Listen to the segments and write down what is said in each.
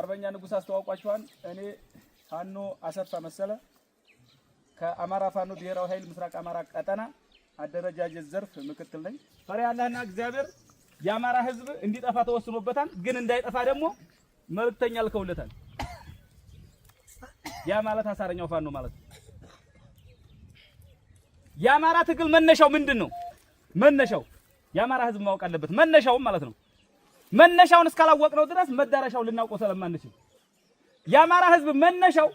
አርበኛ ንጉስ አስተዋውቋቸዋል። እኔ ፋኖ አሰፋ መሰለ ከአማራ ፋኖ ብሔራዊ ኃይል ምስራቅ አማራ ቀጠና አደረጃጀት ዘርፍ ምክትል ነኝ። ፈሪሃ አላህና እግዚአብሔር የአማራ ህዝብ እንዲጠፋ ተወስኖበታል። ግን እንዳይጠፋ ደግሞ መልእክተኛ ልከውለታል። ያ ማለት አሳረኛው ፋኖ ማለት ነው። የአማራ ትግል መነሻው ምንድነው? መነሻው የአማራ ህዝብ ማወቅ አለበት። መነሻው ማለት ነው። መነሻውን እስካላወቅነው ድረስ መዳረሻው ልናውቀው ስለማንችል የአማራ ህዝብ መነሻው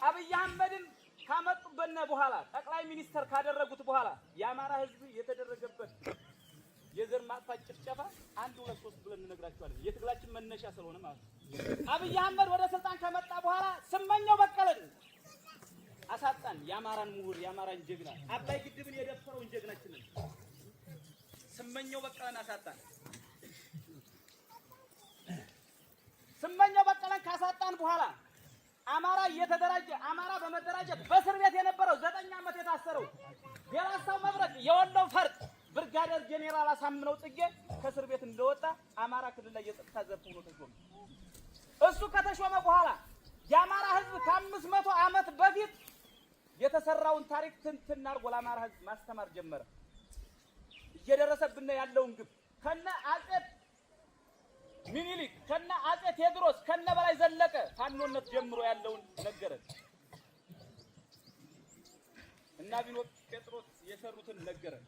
አብይ አህመድን ካመጡበት በኋላ ጠቅላይ ሚኒስተር ካደረጉት በኋላ የአማራ ህዝብ የተደረገበት የዘር ማጥፋት ጭፍጨፋ 1 2 3 ብለን እንነግራችኋለን። የትግላችን መነሻ ስለሆነ ማለት ነው። አብይ አህመድ ወደ ስልጣን ከመጣ በኋላ ስመኘው በቀለን አሳጣን። የአማራን ምሁር የአማራን ጀግና አባይ ግድብን የደፈረውን ጀግናችንን ስመኘው በቀለን አሳጣን። ስመኘው በቀለን ካሳጣን በኋላ አማራ እየተደራጀ አማራ በመደራጀት በእስር ቤት የነበረው 9 ዓመት የታሰረው የራሳው መብረቅ የወለው ፈርጥ ብርጋዴር ጄኔራል አሳምነው ጽጌ ከእስር ቤት እንደወጣ አማራ ክልል ላይ የጸጥታ ዘርፍ ሆኖ ተሾመ። እሱ ከተሾመ በኋላ የአማራ ህዝብ ከ500 ዓመት በፊት የተሰራውን ታሪክ ትንትን አድርጎ ለአማራ ህዝብ ማስተማር ጀመረ። እየደረሰብን ያለውን ግፍ ከነ አጼ ሚኒሊክ ከነ አጼ ቴዎድሮስ ከነ በላይ ዘለቀ ፋኖነት ጀምሮ ያለውን ነገረን እና ቢኖ ጴጥሮስ የሰሩትን ነገረን።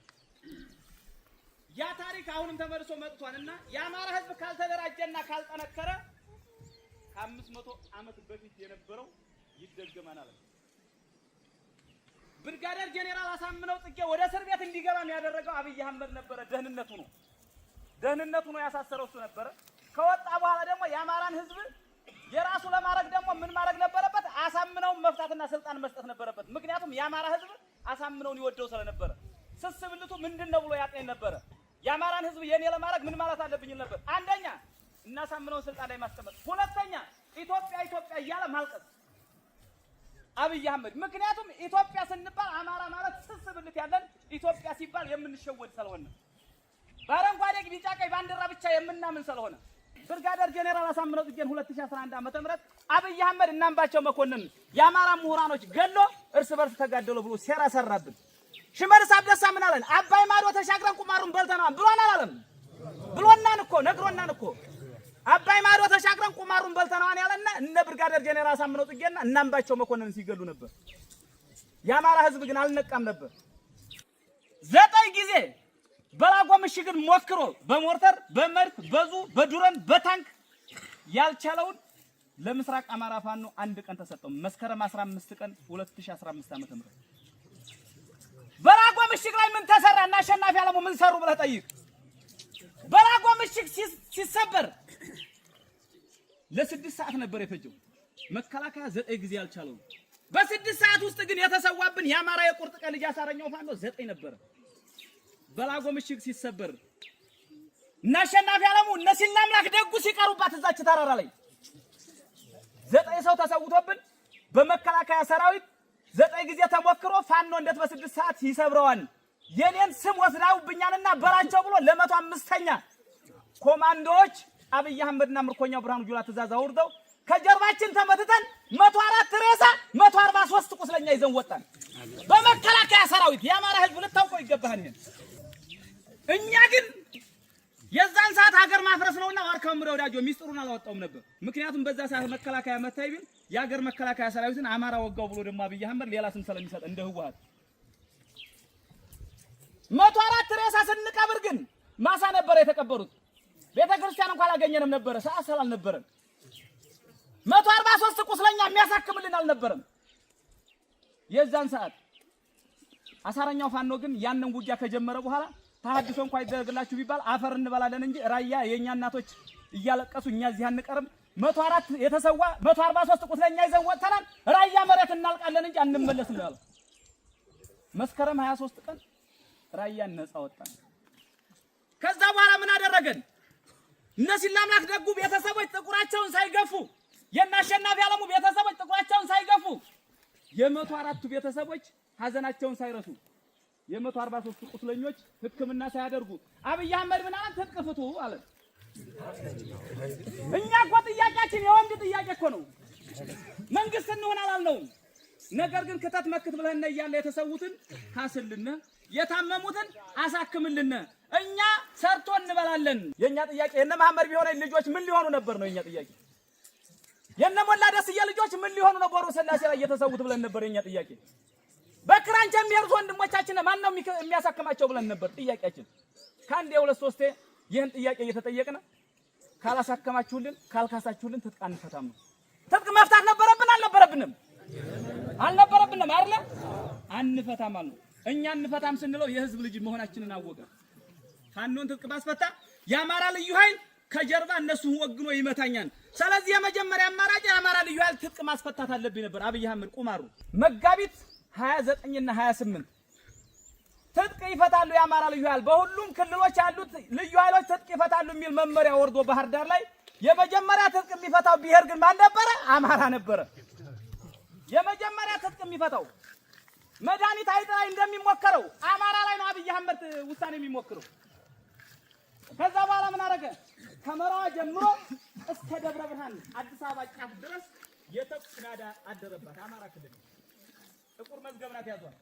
ያ ታሪክ አሁንም ተመልሶ መጥቷልና የአማራ ህዝብ ካልተደራጀና ካልጠነከረ ከ500 ዓመት በፊት የነበረው ይደገማናል። ብርጋዴር ጄኔራል አሳምነው ጽጌ ወደ እስር ቤት እንዲገባ ያደረገው አብይ አህመድ ነበረ። ደህንነቱ ነው ያሳሰረው እሱ ነበረ። ከወጣ በኋላ ደግሞ የአማራን ህዝብ የራሱ ለማድረግ ደግሞ ምን ማድረግ ነበረበት? አሳምነውን መፍታትና ስልጣን መስጠት ነበረበት። ምክንያቱም የአማራ ህዝብ አሳምነውን ይወደው ስለነበረ ስስብልቱ ምንድነው ብሎ ያቀኝ ነበረ። የአማራን ህዝብ የኔ ለማድረግ ምን ማለት አለብኝ ነበር? አንደኛ እናሳምነውን ስልጣን ላይ ማስቀመጥ፣ ሁለተኛ ኢትዮጵያ ኢትዮጵያ እያለ ማልቀስ አብይ አህመድ። ምክንያቱም ኢትዮጵያ ስንባል አማራ ማለት ስስብልት ያለን ኢትዮጵያ ሲባል የምንሸወድ ስለሆነ በአረንጓዴ ቢጫ ቀይ ባንዲራ ብቻ የምናምን ስለሆነ ብርጋዴር ጄኔራል አሳምነው ጽጌን 2011 ዓ.ም አብይ አህመድ እና አምባቸው መኮንን የአማራ ምሁራኖች ገሎ እርስ በርስ ተጋደሉ ብሎ ሴራ ሰራብን። ሽመልስ አብዲሳ ምን አለን? አባይ ማዶ ተሻግረን ቁማሩን በልተናል ብሎናል አላለም? ብሎናን እኮ ነግሮናን እኮ አባይ ማዶ ተሻግረን ቁማሩን በልተናል ያለና እነ ብርጋዴር ጄኔራል አሳምነው ጽጌና እና አምባቸው መኮንን ሲገሉ ነበር። የአማራ ህዝብ ግን አልነቃም ነበር። 9 ጊዜ በላጎ ምሽግን ሞክሮ በሞርተር በመድፍ በዙ በዱረን በታንክ ያልቻለውን ለምስራቅ አማራ ፋኖ 1 ቀን ተሰጠው። መስከረም 15 ቀን 2015 ዓ.ም በላጎ ምሽግ ላይ ምን ተሰራ እና አሸናፊ አለሙ ምን ሰሩ ብለህ ጠይቅ። በላጎ ምሽግ ሲሰበር ለ6 ሰዓት ነበር የፈጀው። መከላከያ 9 ጊዜ ያልቻለው በ6 ሰዓት ውስጥ ግን የተሰዋብን የአማራ የቁርጥ ቀን ልጅ አሳረኛው ፋኖ 9 ነበር። በላጎ ምሽግ ሲሰበር እና አሸናፊ አለሙ እነ ሲላምላክ ደጉ ሲቀሩባት እዛች ተራራ ላይ 9 ሰው ተሰውቶብን በመከላከያ ሰራዊት 9 ጊዜ ተሞክሮ ፋኖ እንዴት በ6 ሰዓት ይሰብረዋል? የኔን ስም ወስዳውብኛልና በራቸው ብሎ ለ105ኛ ኮማንዶዎች አብይ አህመድና ምርኮኛው ብርሃኑ ጁላ ትእዛዝ አውርደው ከጀርባችን ተመትተን 104 ሬሳ 143 ቁስለኛ ይዘን ወጣን። በመከላከያ ሰራዊት የአማራ ህዝብ ልታውቀው ይገባሃል። እኛ ግን የዛን ሰዓት ሀገር ማፍረስ ነውና ዋርካው ምረ ወዳጆ ሚስጥሩን አላወጣውም ነበር። ምክንያቱም በዛ ሰዓት መከላከያ መታይብን የሀገር መከላከያ ሰራዊትን አማራ ወጋው ብሎ ደግሞ አብይ አህመድ ሌላ ስም ስለሚሰጥ እንደ ህወሓት 104 ሬሳ ስንቀብር ግን ማሳ ነበር የተቀበሩት። ቤተክርስቲያን እንኳን አላገኘንም ነበር፣ ሰዓት ስላልነበረን 143 ቁስለኛ የሚያሳክምልን አልነበረም። የዛን ሰዓት አሳረኛው ፋኖ ግን ያንን ውጊያ ከጀመረ በኋላ ተሐድሶ እንኳን ይደረግላችሁ ቢባል አፈር እንበላለን እንጂ ራያ የኛ እናቶች እያለቀሱ እኛ እዚህ አንቀርም። 104 የተሰዋ 143 ቁስለኛ ይዘን ወጥተናል። ራያ መሬት እናልቃለን እንጂ አንመለስም ነው ያለው። መስከረም 23 ቀን ራያን ነፃ ወጣን። ከዛ በኋላ ምን አደረገን? እነ ሲላምላክ ደጉ ቤተሰቦች ጥቁራቸውን ሳይገፉ የና አሸናፊ አለሙ ቤተሰቦች ጥቁራቸውን ሳይገፉ የ104ቱ ቤተሰቦች ሀዘናቸውን ሳይረሱ የ143 ቁስለኞች ሕክምና ሳያደርጉ አብይ አህመድ ምን አለ? ትጥቅ ፍቱ አለ። እኛ እኮ ጥያቄያችን የወንድ ጥያቄ ነገር ግን ክተት መክት ብለህና እያለ የተሰዉትን ካስልን የታመሙትን አሳክምልን እኛ ሰርቶ እንበላለን። የኛ ጥያቄ የነ መሐመድ ቢሆን ልጆች ምን ሊሆኑ ነበር ነው የኛ ጥያቄ። የነ ሞላ ደስዬ ልጆች ምን ሊሆኑ ነበር ስላሴ ላይ የተሰዉት ብለን ነበር የኛ ጥያቄ። በክራንች የሚሄዱት ወንድሞቻችን ማን ነው የሚያሳክማቸው ብለን ነበር ጥያቄያችን። ካንዴ ሁለት ሶስቴ ይህን ጥያቄ እየተጠየቅን ካላሳከማችሁልን ካልካሳችሁልን ትጥቅ አንፈታም። ትጥቅ መፍታት ነበረብን አልነበረብንም? አልነበረብንም አይደል? አንፈታም አሉ። እኛ አንፈታም ስንለው የህዝብ ልጅ መሆናችንን አወቀ። ፋኖን ትጥቅ ማስፈታ የአማራ ልዩ ኃይል ከጀርባ እነሱ ወግኖ ይመታኛል። ስለዚህ የመጀመሪያ አማራጭ የአማራ ልዩ ኃይል ትጥቅ ማስፈታት አለብኝ ነበር። አብይ አህመድ ቁማሩ መጋቢት 29 እና 28 ትጥቅ ይፈታሉ የአማራ ልዩ ኃይል በሁሉም ክልሎች ያሉት ልዩ ኃይሎች ትጥቅ ይፈታሉ የሚል መመሪያ ወርዶ ባህር ዳር ላይ የመጀመሪያ ትጥቅ የሚፈታው ብሔር ግን ማን ነበረ? አማራ ነበረ። የመጀመሪያ ትጥቅ የሚፈታው መድኃኒት አይጥ ላይ እንደሚሞከረው አማራ ላይ ነው አብይ አህመድ ውሳኔ የሚሞክረው። ከዛ በኋላ ምን አደረገ? ከመራዋ ጀምሮ እስከ ደብረ ብርሃን አዲስ አበባ ጫፍ ድረስ የተኩስ ናዳ አደረባት። አማራ ክልል ጥቁር መዝገብ ናት ያዟል።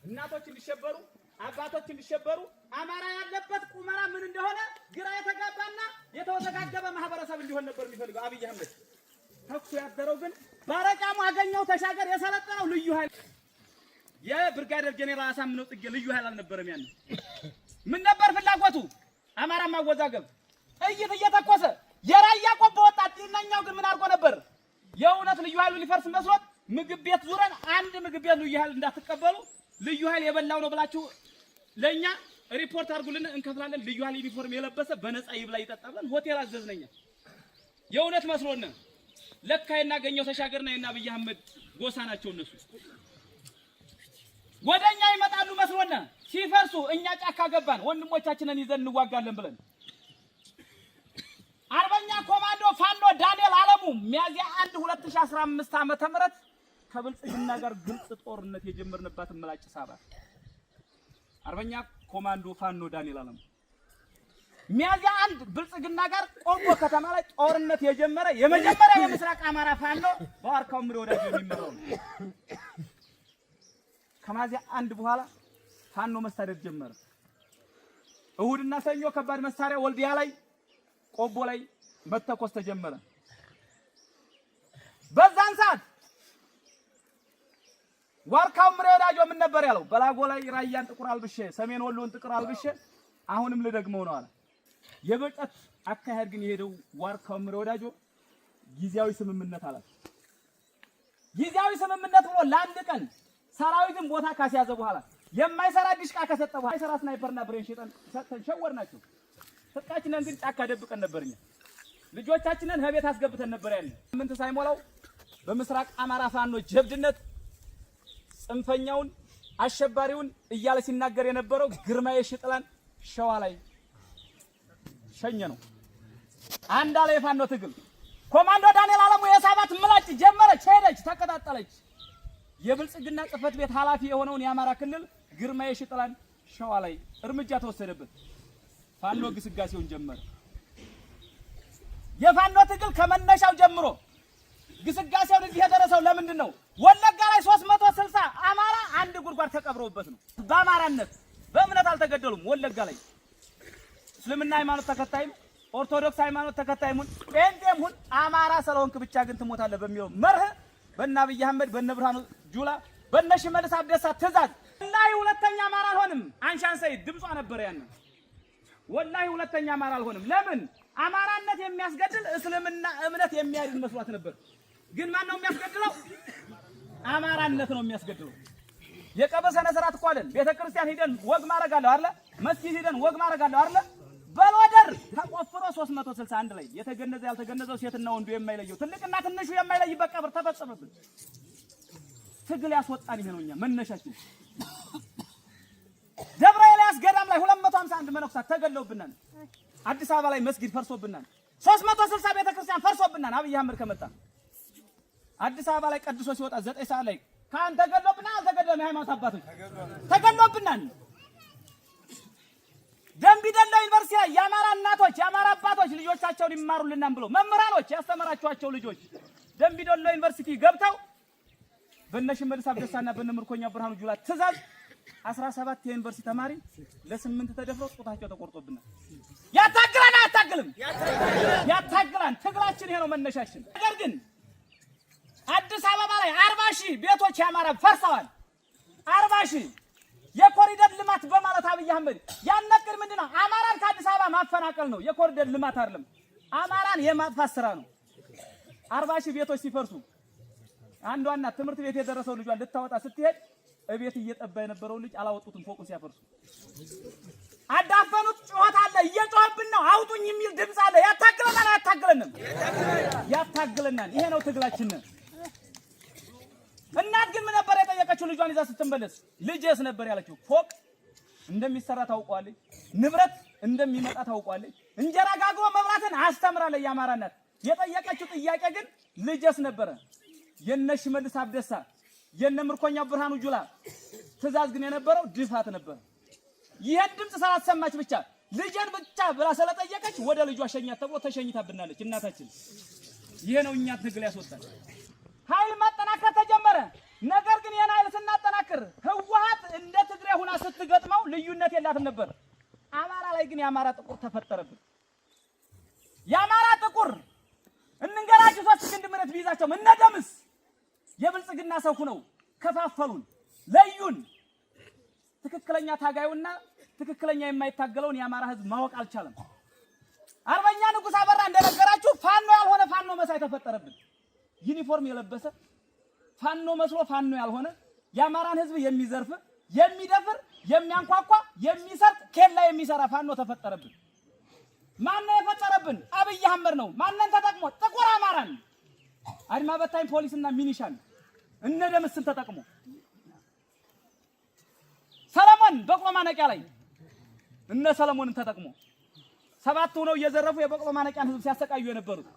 እናቶች እንዲሸበሩ አባቶች እንዲሸበሩ አማራ ያለበት ቁመና ምን እንደሆነ ግራ የተጋባና የተወዘጋገበ ማህበረሰብ እንዲሆን ነበር የሚፈልገው አብይ አህመድ። ተኩስ ያደረው ግን ባረቃሙ አገኘው ተሻገር የሰለጠነው ልዩ ኃይል የብርጋዴር ጄኔራል አሳምነው ጽጌ ልዩ ኃይል አልነበረም። ያን ምን ነበር ፍላጎቱ? አማራ ማወዛገብ ጥይት እየተኮሰ የራያ ቆቦ ወጣት ጤናኛው ግን ምን አድርጎ ነበር? የእውነት ልዩ ኃይሉ ሊፈርስ መስሎት ምግብ ቤት ዙረን አንድ ምግብ ቤት ልዩ ኃይል እንዳትቀበሉ ልዩ ኃይል የበላው ነው ብላችሁ ለኛ ሪፖርት አድርጉልን እንከፍላለን። ልዩ ኃይል ዩኒፎርም የለበሰ በነፃ ይብላ ይጠጣ ብለን ሆቴል አዘዝነኛ። የእውነት መስሎን ለካ የናገኘው ተሻገርና የና አብይ አህመድ ጎሳ ናቸው እነሱ። ወደኛ ይመጣሉ መስሎን ሲፈርሱ እኛ ጫካ ገባን ወንድሞቻችንን ይዘን እንዋጋለን ብለን። አርበኛ ኮማንዶ ፋኖ ዳንኤል አለሙ ሚያዚያ 1 2015 ዓመተ ምህረት ከብልጽግና ጋር ግልጽ ጦርነት የጀመርንባት መላጭ ሳባ። አርበኛ ኮማንዶ ፋኖ ዳንኤል አለሙ ሚያዚያ 1 ብልጽግና ጋር ቆቦ ከተማ ላይ ጦርነት የጀመረ የመጀመሪያ የምስራቅ አማራ ፋኖ በዋርካው ምሪ ወዳጅ የሚመራው ነው። ከሚያዚያ 1 በኋላ ፋኖ መሳደድ ጀመረ። እሁድና ሰኞ ከባድ መሳሪያ ወልዲያ ላይ ቆቦ ላይ መተኮስ ተጀመረ። በዛን ሰዓት ዋርካው ምሬ ወዳጆ ምን ነበር ያለው? በላጎ ላይ ራያን ጥቁር አልብሼ ሰሜን ወሎን ጥቁር አልብሼ አሁንም ልደግመው ነው አለ። የበቀት አካሄድ ግን የሄደው ዋርካው ምሬ ወዳጆ ጊዜያዊ ስምምነት አለ። ጊዜያዊ ስምምነት ብሎ ለአንድ ቀን ሰራዊትን ቦታ ካስያዘ በኋላ የማይሰራ ዲሽቃ ከሰጠ በኋላ የማይሰራ ስናይፐርና ብሬን ሰጠን ሸወርናቸው። ትጥቃችንን ግን ጫካ ደብቀን ነበርኛ። ልጆቻችንን ከቤት አስገብተን ነበር ያለ። ምን ሳይሞላው በምስራቅ አማራ ፋኖ ጀብድነት ጽንፈኛውን አሸባሪውን እያለ ሲናገር የነበረው ግርማዬ ሽጥላን ሸዋ ላይ ሸኘ ነው። አንድ አለ የፋኖ ትግል። ኮማንዶ ዳንኤል አለሙ የሳባት ምላጭ ጀመረች፣ ሄደች፣ ተቀጣጠለች። የብልጽግና ጽፈት ቤት ኃላፊ የሆነውን የአማራ ክልል ግርማዬ ሽጥላን ሸዋ ላይ እርምጃ ተወሰደበት። ፋኖ ግስጋሴውን ጀመረ። የፋኖ ትግል ከመነሻው ጀምሮ ግስጋሴውን እዚህ የደረሰው ለምንድን ነው? ወለጋ ላይ 360 አማራ አንድ ጉድጓድ ተቀብረውበት ነው። በአማራነት በእምነት አልተገደሉም። ወለጋ ላይ እስልምና ሃይማኖት ተከታይም ኦርቶዶክስ ሃይማኖት ተከታይም ጴንጤም ሁን አማራ ስለሆንክ ብቻ ግን ትሞታለህ በሚለው መርህ በእነ አብይ አህመድ በእነ ብርሃኑ ጁላ በእነ ሽመልስ አብዲሳ ትእዛዝ ወላሂ ሁለተኛ አማራ አልሆንም። አንሻን ሰይድ ድምጿ ነበር ያን ወላሂ ሁለተኛ አማራ አልሆንም። ለምን? አማራነት የሚያስገድል እስልምና እምነት የሚያድን መስሏት ነበር። ግን ማን ነው የሚያስገድለው? አማራነት ነው የሚያስገድለው። የቀብር ስነ ስርዓት እኮ አለን። ቤተክርስቲያን ሄደን ወግ ማረጋለሁ አይደል? መስጊድ ሄደን ወግ ማረጋለሁ አይደል? በሎደር ተቆፍሮ 361 ላይ የተገነዘ ያልተገነዘው ሴትና ወንዱ የማይለየው ትልቅና ትንሹ የማይለይበት ቀብር ተፈጸመብን። ትግል ያስወጣን ይሄ ነውኛ መነሻችን። ደብረ ኤልያስ ገዳም ላይ 251 መነኩሳት ተገለውብናል። አዲስ አበባ ላይ መስጊድ ፈርሶብናል። 360 ቤተክርስቲያን ፈርሶብናል። አብይ አህመድ ከመጣ አዲስ አበባ ላይ ቀድሶ ሲወጣ 9 ሰዓት ላይ ካን ተገለውብናል። አልተገደለም። የሃይማኖት አባቶች ተገለውብናል። ደምቢ ዶሎ ዩኒቨርሲቲ ላይ የአማራ እናቶች የአማራ አባቶች ልጆቻቸውን ይማሩልናል ብሎ መምህራኖች ያስተማራቸዋቸው ልጆች ደምቢ ዶሎ ዩኒቨርሲቲ ገብተው በነሽመልስ አብደሳና በነምርኮኛ ብርሃኑ ጁላ ትእዛዝ 17 የዩኒቨርሲቲ ተማሪ ለ8 ተደፍረው ጾታቸው ተቆርጦብናል። ያታግላን አያታግልም? ያታግላን። ትግላችን ይሄ ነው መነሻችን። ነገር ግን አዲስ አበባ ላይ 40,000 ቤቶች ያማራ ፈርሰዋል። 40,000 የኮሪደር ልማት በማለት አብይ አህመድ ያነቅር ምንድነው? አማራን ከአዲስ አበባ ማፈናቀል ነው። የኮሪደር ልማት አይደለም፣ አማራን የማጥፋት ስራ ነው። 40,000 ቤቶች ሲፈርሱ አንዷና ትምህርት ቤት የደረሰው ልጇን ልታወጣ ስትሄድ እቤት እየጠባ የነበረው ልጅ አላወጡትም። ፎቁን ሲያፈርሱ አዳፈኑት። ጩኸት አለ፣ እየጮህብን ነው፣ አውጡኝ የሚል ድምፅ አለ። ያታግለናል አያታግለንም? ያታግለናል። ይሄ ነው ትግላችን። እናት ግን ምን ነበር የጠየቀችው? ልጇን ይዛ ስትመለስ ልጄስ ነበር ያለችው። ፎቅ እንደሚሰራ ታውቋለች፣ ንብረት እንደሚመጣ ታውቋለች፣ እንጀራ ጋግሮ መብራትን አስተምራለች። የአማራ እናት የጠየቀችው ጥያቄ ግን ልጄስ ነበረ። የነሽመልስ አብደሳ የነምርኮኛ ብርሃኑ ጁላ ትእዛዝ ግን የነበረው ድፋት ነበር። ይሄን ድምጽ ስላሰማች ብቻ ልጄን ብቻ ብላ ስለጠየቀች ወደ ልጇ ሸኛት ተብሎ ተሸኝታብናለች እናታችን። ይሄ ነው እኛ ትግል ያስወጣል። ኃይል ማጠናከር ተጀመረ። ነገር ግን የና ኃይል ስናጠናክር ህወሓት እንደ ትግራይ ሆና ስትገጥመው ልዩነት የላትም ነበር። አማራ ላይ ግን የአማራ ጥቁር ተፈጠረብን። የአማራ ጥቁር እንንገራችሁ 3 ክንድ ምረት ቢይዛቸው እነ ደምስ የብልጽግና ሰው ሆነው ከፋፈሉን፣ ለዩን። ትክክለኛ ታጋዩና ትክክለኛ የማይታገለውን የአማራ ህዝብ ማወቅ አልቻለም። አርበኛ ንጉስ አበራ እንደነገራችሁ ፋኖ ያልሆነ ፋኖ መሳይ ተፈጠረብን። ዩኒፎርም የለበሰ ፋኖ መስሎ ፋኖ ያልሆነ የአማራን ህዝብ የሚዘርፍ የሚደፍር የሚያንኳኳ የሚሰርቅ ኬላ የሚሰራ ፋኖ ተፈጠረብን። ማን ነው የፈጠረብን? አብይ አህመድ ነው። ማንን ተጠቅሞ? ጥቁር አማራን፣ አድማ በታኝ ፖሊስና ሚኒሻን እነ ደምስን ተጠቅሞ ሰለሞን በቅሎ ማነቂያ ላይ እነ ሰለሞንን ተጠቅሞ 7 ሆነው እየዘረፉ የበቅሎ ማነቂያን ህዝብ ሲያሰቃዩ የነበሩት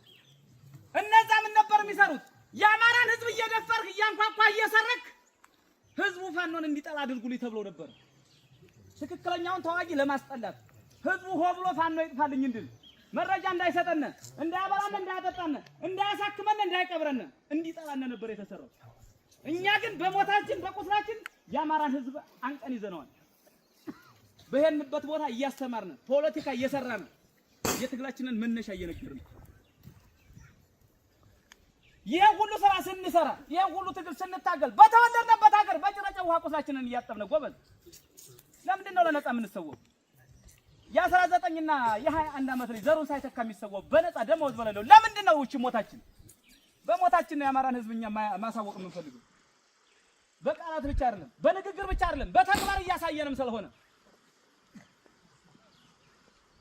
እነዛ ምን ነበር የሚሰሩት? የአማራን ህዝብ እየደፈርክ እያንኳኳ እየሰረክ ህዝቡ ፋኖን እንዲጠላ አድርጉልኝ ተብሎ ነበር። ትክክለኛውን ተዋጊ ለማስጠላት ህዝቡ ሆ ብሎ ፋኖ ይጥፋልኝ እንድል መረጃ እንዳይሰጠን፣ እንዳያበላን፣ እንዳያጠጣን፣ እንዳያሳክመን፣ እንዳይቀብረን እንዲጠላን ነበር የተሰራው። እኛ ግን በሞታችን በቁስላችን የአማራን ህዝብ አንቀን ይዘነዋል። በሄንበት ቦታ እያስተማርን ፖለቲካ እየሰራን የትግላችንን መነሻ እየነገርን ይሄ ሁሉ ስራ ስንሰራ ይሄ ሁሉ ትግል ስንታገል በተወለድንበት ሀገር በጭረጨ ውሃ ቁስላችንን እያጠብን ጎበዝ። ለምንድን ነው ለነጻ የምንሰወው? የ19 እና የ21 ዓመት ልጅ ዘሩን ሳይተካ የሚሰወው በነጻ ደመወዝ በሌለው ለምንድን ነው? እቺ ሞታችን በሞታችን ነው የአማራን ህዝብኛ ማሳወቅ የምንፈልገው። በቃላት ብቻ አይደለም፣ በንግግር ብቻ አይደለም፣ በተግባር እያሳየንም ስለሆነ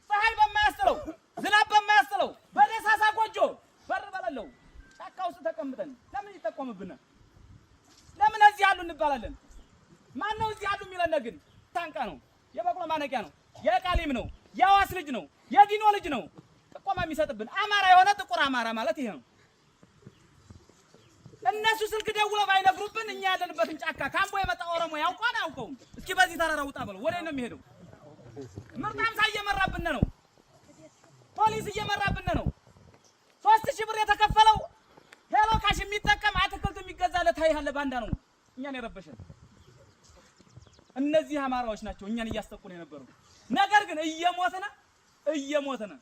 ፀሐይ በማያስጥለው ዝናብ በማያስጥለው በደሳሳ ጎጆ በር በሌለው ጫካ ውስጥ ተቀምጠን ለምን ይጠቆምብናል? ለምን እዚህ ያሉ እንባላለን? ማን ነው እዚህ ያሉ የሚለን? ግን ታንቃ ነው፣ የበቅሎ ማነቂያ ነው፣ የቃሊም ነው፣ የአዋስ ልጅ ነው፣ የዲኖ ልጅ ነው ጥቆማ የሚሰጥብን። አማራ የሆነ ጥቁር አማራ ማለት ይሄ ነው። እነሱ ስልክ ደውለው ባይነግሩብን እኛ ያለንበትን ጫካ ካምቦ የመጣ ኦሮሞ ያውቃል አያውቀውም? እስኪ በዚህ ተራራ ውጣ በለው፣ ወዴት ነው የሚሄደው? ምርጣምሳ እየመራብን ነው፣ ፖሊስ እየመራብን ነው። 3000 ብር የተከፈለው ሄሎ ካሽ የሚጠቀም አትክልት የሚገዛለት ታይሃለ ባንዳ ነው እኛን የረበሸን። እነዚህ አማራዎች ናቸው እኛን እያስጠቁን የነበረው። ነገር ግን እየሞተነ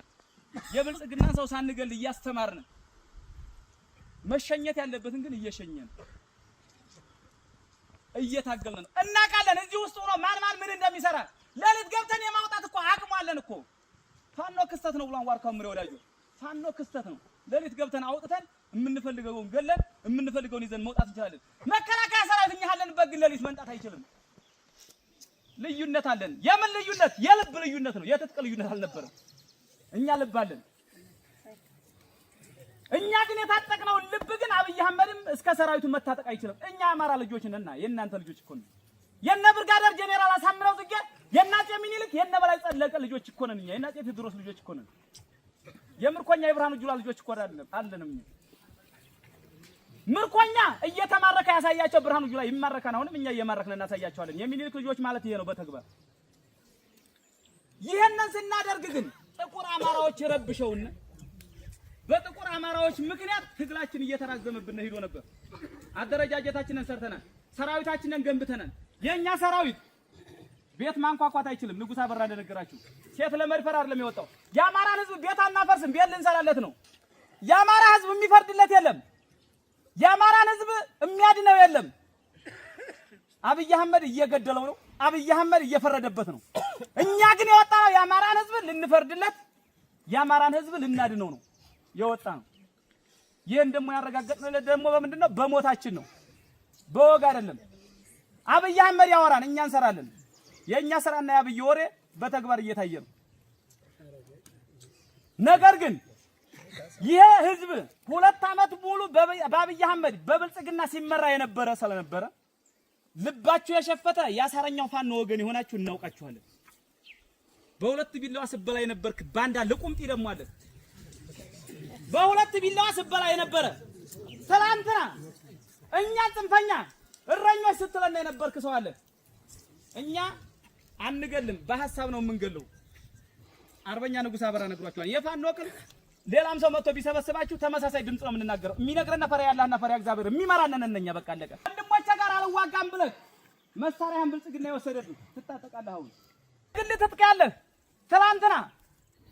የብልጽግናን ሰው ሳንገል እያስተማርን መሸኘት ያለበትን ግን እየሸኘን እየታገልን ነው። እናውቃለን እዚህ ውስጥ ሆኖ ማን ምን እንደሚሰራ ለሊት ገብተን የማውጣት እኮ አቅሙ አለን እኮ። ፋኖ ክስተት ነው ብሏን ዋርካው ምሬ ወዳጆ፣ ፋኖ ክስተት ነው። ለሊት ገብተን አውጥተን የምንፈልገውን ገለን የምንፈልገውን ይዘን መውጣት እንችላለን። መከላከያ ሰራዊት እኛ ያለንበት ግን ለሊት መንጣት አይችልም። ልዩነት አለን። የምን ልዩነት? የልብ ልዩነት ነው። የትጥቅ ልዩነት አልነበረም። እኛ ልብ አለን። እኛ ግን የታጠቅነው ልብ ግን አብይ አህመድም እስከ ሰራዊቱ መታጠቅ አይችልም። እኛ አማራ ልጆች ነንና የእናንተ ልጆች እኮ ነን። የነ ብርጋዴር ጄኔራል አሳምነው ጽጌ፣ የናጤ ሚኒልክ፣ የነ በላይ ጸለቀ ልጆች እኮ ነን። እኛ የናጤ ቴዎድሮስ ልጆች እኮ ነን። የምርኮኛ የብርሃኑ ጁላ ልጆች እኮ አለንም። ምርኮኛ እየተማረከ ያሳያቸው ብርሃኑ ጁላ ይማረካን። አሁንም እኛ እየማረክን እናሳያቸዋለን። የሚኒልክ ልጆች ማለት ይሄ ነው በተግባር። ይሄንን ስናደርግ ግን ጥቁር አማራዎች ረብሸውና በጥቁር አማራዎች ምክንያት ትግላችን እየተራዘመብን ሄዶ ነበር። አደረጃጀታችንን ሰርተናል። ሰራዊታችንን ገንብተናል። የኛ ሰራዊት ቤት ማንኳኳት አይችልም። ንጉሥ አበራ እንደነገራችሁ ሴት ለመድፈር አይደለም የወጣው። የአማራን ህዝብ ቤት አናፈርስም፣ ቤት ልንሰራለት ነው። የአማራ ህዝብ የሚፈርድለት የለም። የአማራን ህዝብ የሚያድነው የለም። አብይ አህመድ እየገደለው ነው። አብይ አህመድ እየፈረደበት ነው። እኛ ግን የወጣው የአማራን ህዝብ ልንፈርድለት፣ የአማራን ህዝብ ልናድነው ነው የወጣ ነው። ይሄን ደግሞ ያረጋገጥነው ደግሞ በምንድነው? በሞታችን ነው፣ በወግ አይደለም። አብይ አህመድ ያወራን፣ እኛ እንሰራለን። የኛ ስራና የአብይ ወሬ በተግባር እየታየ ነው። ነገር ግን ይሄ ህዝብ 2 ዓመት ሙሉ በአብይ አህመድ በብልጽግና ሲመራ የነበረ ስለነበረ ልባችሁ የሸፈተ ያሳረኛው ፋኖ ወገን የሆናችሁ እናውቃችኋለን። በሁለት ቢላዋ ስበላ የነበርክ ባንዳ ለቁምጢ ደግሞ አለ። በሁለት ቢላዋ ስበላ የነበረ ትላንትና እኛ ጽንፈኛ እረኞች ስትለና የነበርክ ሰው አለ። እኛ አንገልም፣ በሐሳብ ነው የምንገለው። አርበኛ ንጉሥ አበራ ነግሯችኋል። የፋኖ ቅል ሌላም ሰው መጥቶ ቢሰበስባችሁ ተመሳሳይ ድምጽ ነው የምንናገረው። የሚነግረን ፈሪያ ያላህና ፈሪያ እግዚአብሔር የሚመራነን እነኛ በቃ አለቀ። ወንድሞቼ ጋር አልዋጋም ብለህ መሳሪያህን ብልጽግና የወሰደብህ ትታጠቃለህ። አሁን ግን ትጥቅ ያለህ ትላንትና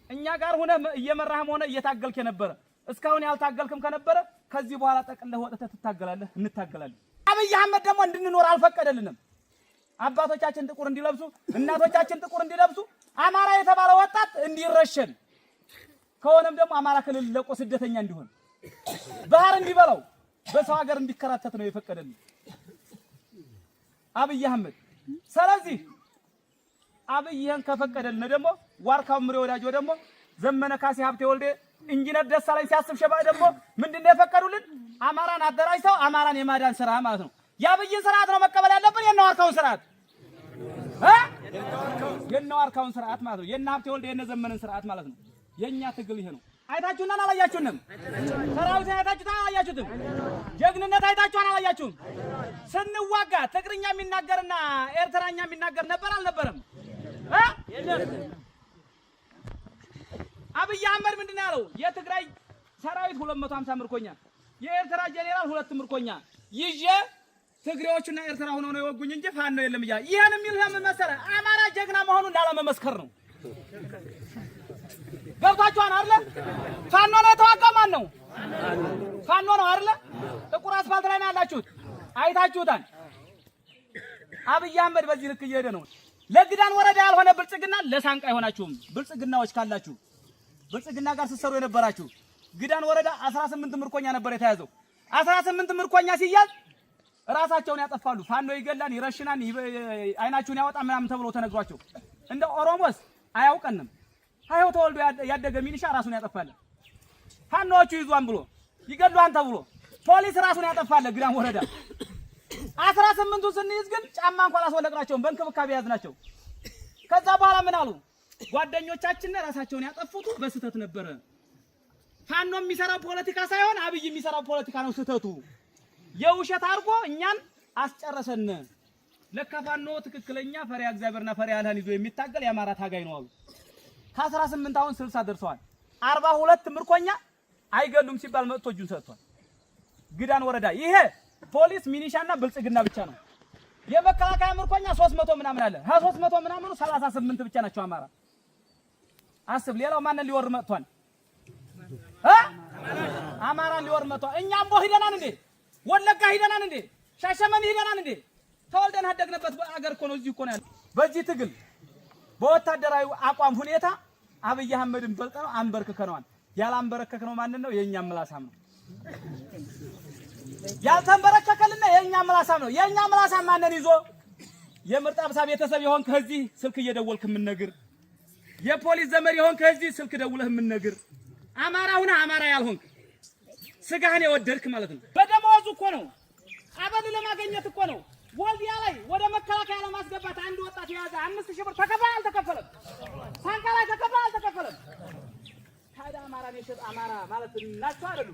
እኛ ጋር ሆነ እየመራህም ሆነ እየታገልክ የነበረ እስካሁን ያልታገልክም ከነበረ ከዚህ በኋላ ጠቅልለህ ወጥተህ ትታገላለህ፣ እንታገላለን። አብይ አህመድ ደግሞ እንድንኖር አልፈቀደልንም። አባቶቻችን ጥቁር እንዲለብሱ፣ እናቶቻችን ጥቁር እንዲለብሱ፣ አማራ የተባለ ወጣት እንዲረሸን ከሆነም ደግሞ አማራ ክልል ለቆ ስደተኛ እንዲሆን ባህር እንዲበላው በሰው ሀገር እንዲከራተት ነው የፈቀደልን አብይ አህመድ። ስለዚህ አብይን ከፈቀደልን ደግሞ ዋርካው ምሬ ወዳጆ ደግሞ ዘመነ ካሴ ሀብቴ ወልዴ ኢንጂነር ደሳለኝ ሲያስብ ሸባ ደግሞ ምንድነው የፈቀዱልን? አማራን አደራጅተው አማራን የማዳን ስራ ማለት ነው። የአብይን ስርዓት ነው መቀበል ያለብን፣ የነዋርካውን ስርዓት የነዋርካውን ስርዓት ማለት ነው። የነ ሀብቴ ወልዴ የነ ዘመነን ስርዓት ማለት ነው። የኛ ትግል ይሄ ነው። አይታችሁና አላያችሁንም? ሰራዊት አይታችሁና አላያችሁትም? ጀግንነት አይታችሁና አላያችሁም? ስንዋጋ ትግርኛ የሚናገርና ኤርትራኛ የሚናገር ነበር አልነበረም? አብይ አህመድ ምንድነው ያለው? የትግራይ ሰራዊት 250 ምርኮኛ፣ የኤርትራ ጄኔራል 2 ምርኮኛ ይዤ ትግሬዎቹና ኤርትራ ሆነው ነው የወጉኝ እንጂ ፋኖ የለም እያ። ይሄን የሚል ለምን መሰለህ? አማራ ጀግና መሆኑን ላለመመስከር ነው። ገብታችኋል አይደለ? ፋኖ ነው የተዋጋው። ማን ነው? ፋኖ ነው አይደለ? ጥቁር አስፋልት ላይ ነው ያላችሁት፣ አይታችሁታል። አብይ አህመድ በዚህ ልክ እየሄደ ነው። ለግዳን ወረዳ ያልሆነ ብልጽግና ለሳንቃ አይሆናችሁም። ብልጽግናዎች ካላችሁ ብልጽግና ጋር ስትሰሩ የነበራችሁ ግዳን ወረዳ 18 ምርኮኛ ነበር የተያዘው። 18 ምርኮኛ ሲያዝ ራሳቸውን ያጠፋሉ። ፋኖ ይገላል፣ ይረሽናል፣ አይናችሁን ያወጣ ምናምን ተብሎ ተነግሯቸው እንደ ኦሮሞስ አያውቀንም። አይው ተወልዶ ያደገ ሚሊሻ ራሱን ያጠፋል። ፋኖቹ ይዟን ብሎ ይገሉአን ተብሎ ፖሊስ ራሱን ያጠፋል። ግዳን ወረዳ 18ቱ ስንይዝ ግን ጫማ እንኳን አስወለቅናቸውም፣ በእንክብካቤ ያዝናቸው። ከዛ በኋላ ምን አሉ? ጓደኞቻችን ራሳቸውን ያጠፉት በስህተት ነበረ። ፋኖ የሚሰራው ፖለቲካ ሳይሆን አብይ የሚሰራው ፖለቲካ ነው ስህተቱ። የውሸት አድርጎ እኛን አስጨረሰን። ለካ ፋኖ ትክክለኛ ፈሪያ እግዚአብሔርና ፈሪያ አላህን ይዞ የሚታገል የአማራ ታጋይ ነው አሉ። ከ18 አሁን 60 ደርሰዋል። 42 ምርኮኛ አይገሉም ሲባል መጥቶ እጁን ሰጥቷል። ግዳን ወረዳ ይሄ ፖሊስ ሚኒሻና ብልጽግና ብቻ ነው። የመከላከያ ምርኮኛ 300 ምናምን አለ። 300 ምናምኑ 38 ብቻ ናቸው አማራ። አስብ፣ ሌላው ማንን ሊወር መጥቷል? አማራን ሊወር መጥቷል። እኛም ቦ ሂደናን እንዴ? ወለጋ ሂደናን እንዴ? ሻሸመኔ ሂደናን እንዴ? ተወልደን አደግንበት አገር እኮ ነው። እዚህ እኮ ነው ያለው። በዚህ ትግል በወታደራዊ አቋም ሁኔታ አብይ አህመድን በልጠነው አንበርክከነዋል። ያላንበረከከነው ማንን ነው? የኛ ምላሳም ነው። ያልተንበረከከልና የኛ ምላሳም ነው። የኛ ምላሳም ማንን ይዞ? የምርጥ አብሳ ቤተሰብ የሆንክ ከዚህ ስልክ እየደወልክ የምንነግር፣ የፖሊስ ዘመድ የሆንክ ከዚህ ስልክ ደውለህ የምንነግር፣ አማራ ሁና አማራ ያልሆንክ ስጋህን የወደድክ ማለት ነው። በደሞዙ እኮ ነው፣ አበል ለማግኘት እኮ ነው። ወልዲያ ላይ ወደ መከላከያ ለማስገባት አንድ ወጣት የያዘ 5000 ብር ተከፈለ አልተከፈለም? ሳንቃ ላይ ተከፈለ አልተከፈለም? ታዲያ አማራን የሸጠ አማራ ማለት ናቸው አይደሉ?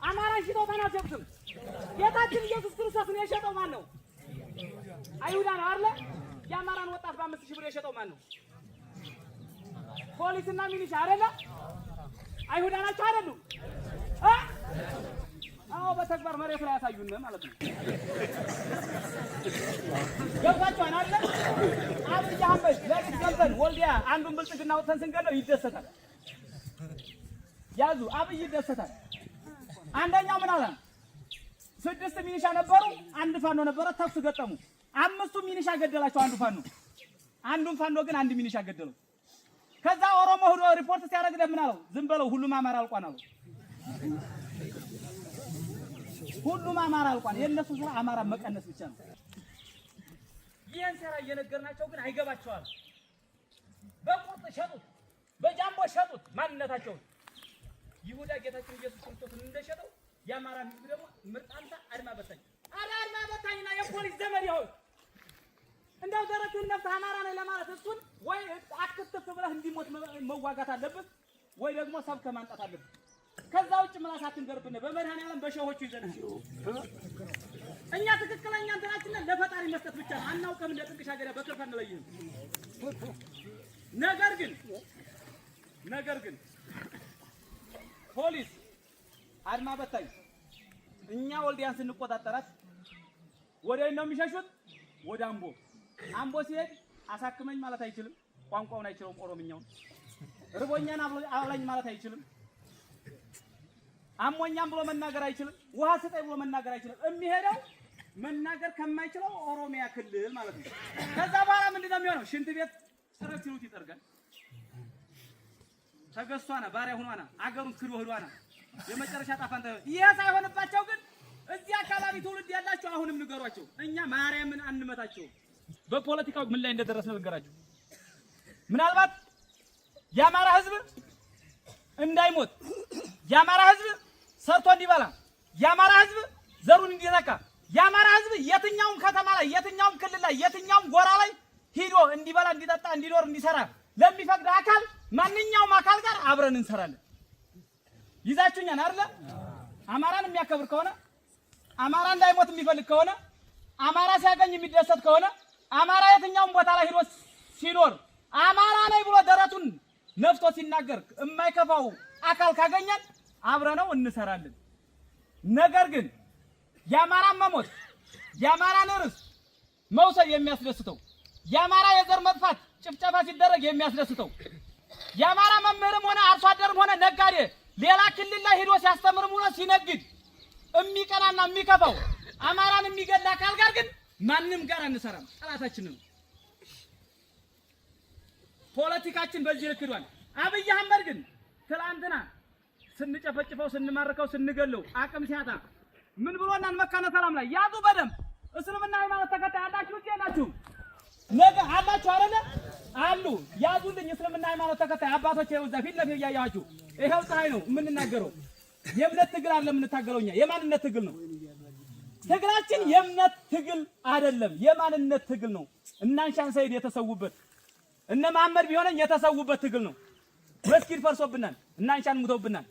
አማራን ሽጠው ተናገሩትም። ጌታችን ኢየሱስ ክርስቶስን የሸጠው ማን ነው? አይሁዳ ነው አይደል? የአማራን ወጣት በ5000 ብር የሸጠው ማን ነው? ፖሊስና ሚሊሻ አይደለ? አይሁዳ ናቸው አይደሉ? አዎ በተግባር መሬት ላይ ያሳዩን ማለት ነው። ገብቷችኋል አይደል? አብይ አህመድ ለሊት ገብተን ወልዲያ አንዱን ብልጽግና ወጥተን ስንገለው ይደሰታል። ያዙ አብይ ይደሰታል። አንደኛው ምን አለ? 6 ሚኒሻ ነበሩ፣ አንድ ፋኖ ነበረ። ተኩስ ገጠሙ። 5ቱ ሚኒሻ ገደላቸው አንዱ ፋኖ። አንዱን ፋኖ ግን አንድ ሚኒሻ ገደለው። ከዛ ኦሮሞ ሆዶ ሪፖርት ሲያደርግ ለምን አለው? ዝም በለው ሁሉም አማራ አልቋን አለው። ሁሉም አማራ አልቋን። የነሱ ስራ አማራ መቀነስ ብቻ ነው። ይሄን ስራ እየነገርናቸው ግን አይገባቸዋል። በቁርጥ ሸጡት፣ በጃምቦ ሸጡት ማንነታቸውን። ይሁዳ ጌታችን ኢየሱስ ክርስቶስን እንደሸጠው የአማራ ህዝብ ደግሞ ምርጣንታ አድማ በታኝ አድማ በታኝና የፖሊስ ዘመድ ይሆን እንደው ደረቱን ነፍስ አማራ ነው ለማለት እሱን ወይ አክትፍ ብለህ እንዲሞት መዋጋት አለበት ወይ ደግሞ ሰብከ ማንጣት አለበት። ከዛ ውጭ ምላሳችን ገርብነ በመድኃኒዓለም በሸሆቹ ይዘናል። እኛ ትክክለኛ እንትናችን ለፈጣሪ መስጠት ብቻ ነው። አናውቅም ለጥንቅሽ ሀገር በክርፋ እንለይም። ነገር ግን ፖሊስ አድማ በታኝ እኛ ወልዲያን ስንቆጣጠራት ወዴት ነው የሚሸሹት? ወደ አምቦ ሲሄድ አሳክመኝ ማለት አይችልም። ቋንቋውን አይችልም። ኦሮምኛውን ርቦኛን አብላኝ ማለት አይችልም። አሞኛም ብሎ መናገር አይችልም። ውሃ ስጠኝ ብሎ መናገር አይችልም። የሚሄደው መናገር ከማይችለው ኦሮሚያ ክልል ማለት ነው። ከዛ በኋላ ምንድነው የሚሆነው? ሽንት ቤት ጥረት ሲሉት ይጠርጋል። ተገዝቷና ባሪያ ሆኗና አገሩን ክዶ ሆዷና የመጨረሻ ጣፋንታ ይሄ ሳይሆንባቸው ግን እዚህ አካባቢ ትውልድ ያላችሁ አሁንም ንገሯቸው። እኛ ማርያምን አንመታቸው። በፖለቲካው ምን ላይ እንደደረስን ልንገራችሁ። ምናልባት የአማራ ህዝብ እንዳይሞት፣ የአማራ ህዝብ ሰርቶ እንዲበላ፣ የአማራ ህዝብ ዘሩን እንዲዘካ፣ የአማራ ህዝብ የትኛውም ከተማ ላይ የትኛውም ክልል ላይ የትኛውም ጎራ ላይ ሂዶ እንዲበላ፣ እንዲጠጣ፣ እንዲኖር፣ እንዲሰራ ለሚፈቅድ አካል ማንኛውም አካል ጋር አብረን እንሰራለን። ይዛችሁኛል አይደል? አማራን የሚያከብር ከሆነ አማራ እንዳይሞት የሚፈልግ ከሆነ አማራ ሲያገኝ የሚደሰት ከሆነ አማራ የትኛውም ቦታ ላይ ሂዶ ሲኖር አማራ ነኝ ብሎ ደረቱን ነፍቶ ሲናገር የማይከፋው አካል ካገኘን አብረነው እንሰራለን። ነገር ግን የአማራ መሞት የአማራን ርስ መውሰድ የሚያስደስተው የአማራ የዘር መጥፋት ጭፍጨፋ ሲደረግ የሚያስደስተው የአማራ መምህርም ሆነ አርሶ አደርም ሆነ ነጋዴ ሌላ ክልል ላይ ሄዶ ሲያስተምርም ሆነ ሲነግድ የሚቀናና የሚከፋው አማራን የሚገል አካል ጋር ግን ማንንም ጋር አንሰራም። ጠላታችን ነው። ፖለቲካችን በዚህ ልክዷል። አብይ አህመድ ግን ትላንትና ስንጨፈጭፈው ስንማርከው ስንገለው አቅም ሲያጣ ምን ብሎናል? መካነ ሰላም ላይ ያዙ በደንብ እስልምና ሃይማኖት ተከታይ አላችሁ ይላችሁ ነገ አላችሁ አይደለ? አሉ ያዙልኝ። እስልምና ሃይማኖት ተከታይ አባቶች ይኸው እዛ ፊት ለፊት እያያችሁ ይኸው ፀሐይ ነው የምንናገረው። የእምነት ትግል አይደለም የምንታገለው እኛ የማንነት ትግል ነው። ትግላችን የእምነት ትግል አይደለም፣ የማንነት ትግል ነው። እናንሻን ሰይድ የተሰውበት እነ መሐመድ ቢሆነኝ የተሰውበት ትግል ነው። መስጊድ ፈርሶብናል፣ እናንሻን ሙተውብናል።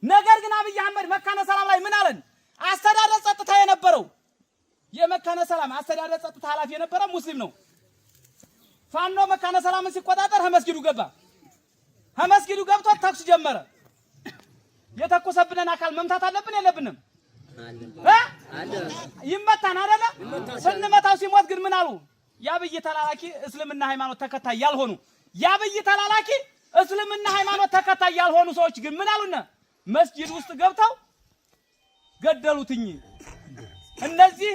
ነገር ግን አብይ አህመድ መካነ ሰላም ላይ ምን አለን? አስተዳደር ጸጥታ የነበረው የመካነ ሰላም አስተዳደር ጸጥታ ኃላፊ የነበረ ሙስሊም ነው። ፋኖ መካነ ሰላምን ሲቆጣጠር መስጊዱ ገባ። መስጊዱ ገብቶ ተኩስ ጀመረ። የተኮሰብንን አካል መምታት አለብን የለብንም? ይመታን አይደለ? ስንመታው ሲሞት ግን ምን አሉ? የአብይ ተላላኪ እስልምና ሃይማኖት ተከታይ ያልሆኑ የአብይ ተላላኪ እስልምና ሃይማኖት ተከታይ ያልሆኑ ሰዎች ግን ምን አሉና መስጊድ ውስጥ ገብተው ገደሉትኝ። እነዚህ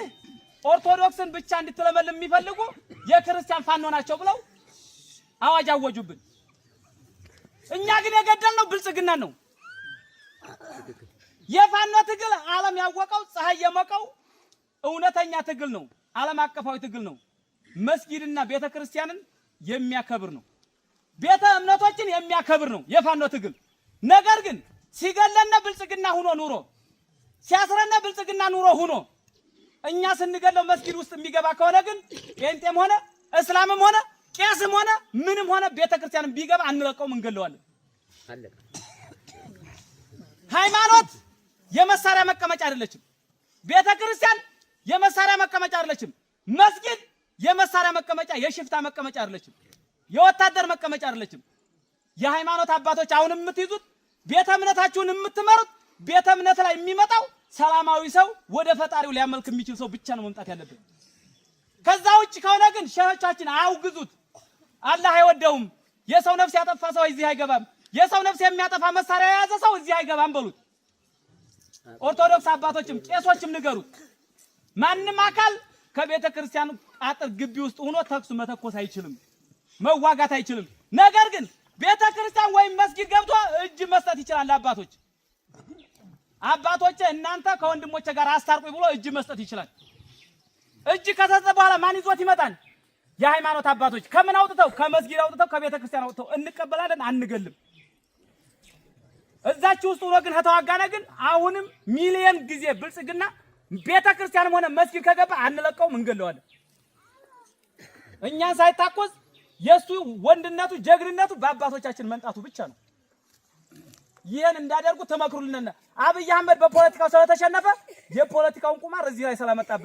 ኦርቶዶክስን ብቻ እንድትለመልም የሚፈልጉ የክርስቲያን ፋኖ ናቸው ብለው አዋጅ አወጁብን። እኛ ግን የገደልነው ብልጽግና ነው። የፋኖ ትግል ዓለም ያወቀው ፀሐይ የሞቀው እውነተኛ ትግል ነው። ዓለም አቀፋዊ ትግል ነው። መስጊድና ቤተክርስቲያንን የሚያከብር ነው። ቤተ እምነቶችን የሚያከብር ነው የፋኖ ትግል። ነገር ግን ሲገለነ ብልጽግና ሆኖ ኑሮ ሲያስረነ ብልጽግና ኑሮ ሆኖ እኛ ስንገለው መስጊድ ውስጥ የሚገባ ከሆነ ግን ጴንጤም ሆነ እስላምም ሆነ ቄስም ሆነ ምንም ሆነ ቤተክርስቲያንም ቢገባ አንለቀውም፣ እንገለዋለን። ሃይማኖት የመሳሪያ መቀመጫ አይደለችም። ቤተክርስቲያን የመሳሪያ መቀመጫ አይደለችም። መስጊድ የመሳሪያ መቀመጫ የሽፍታ መቀመጫ አይደለችም። የወታደር መቀመጫ አይደለችም። የሃይማኖት አባቶች አሁን የምትይዙት ቤተ እምነታችሁን የምትመሩት ቤተ እምነት ላይ የሚመጣው ሰላማዊ ሰው ወደ ፈጣሪው ሊያመልክ የሚችል ሰው ብቻ ነው መምጣት ያለበት። ከዛ ውጭ ከሆነ ግን ሸሆቻችን አውግዙት። አላህ አይወደውም። የሰው ነፍስ ያጠፋ ሰው እዚህ አይገባም። የሰው ነፍስ የሚያጠፋ መሳሪያ የያዘ ሰው እዚህ አይገባም በሉት። ኦርቶዶክስ አባቶችም ቄሶችም ንገሩት። ማንም አካል ከቤተ ክርስቲያን አጥር ግቢ ውስጥ ሆኖ ተኩስ መተኮስ አይችልም፣ መዋጋት አይችልም። ነገር ግን ቤተ ክርስቲያን ወይም መስጊድ ገብቶ እጅ መስጠት ይችላል። አባቶች እናንተ ከወንድሞቼ ጋር አስታርቁኝ ብሎ እጅ መስጠት ይችላል። እጅ ከተሰጠ በኋላ ማን ይዞት ይመጣል? የሃይማኖት አባቶች ከምን አውጥተው? ከመስጊድ አውጥተው ከቤተ ክርስቲያን አውጥተው እንቀበላለን፣ አንገልም። እዛች ውስጥ ሆኖ ግን ከተዋጋነ ግን አሁንም ሚሊየን ጊዜ ብልጽግና ቤተ ክርስቲያንም ሆነ መስጊድ ከገባ አንለቀውም፣ እንገለዋለን። እኛን ሳይታኮስ የሱ ወንድነቱ ጀግንነቱ በአባቶቻችን መንጣቱ ብቻ ነው። ይሄን እንዳደርጉ ተመክሩልንና አብይ አህመድ በፖለቲካው ስለተሸነፈ የፖለቲካውን ቁማር እዚህ ላይ ስለመጣበት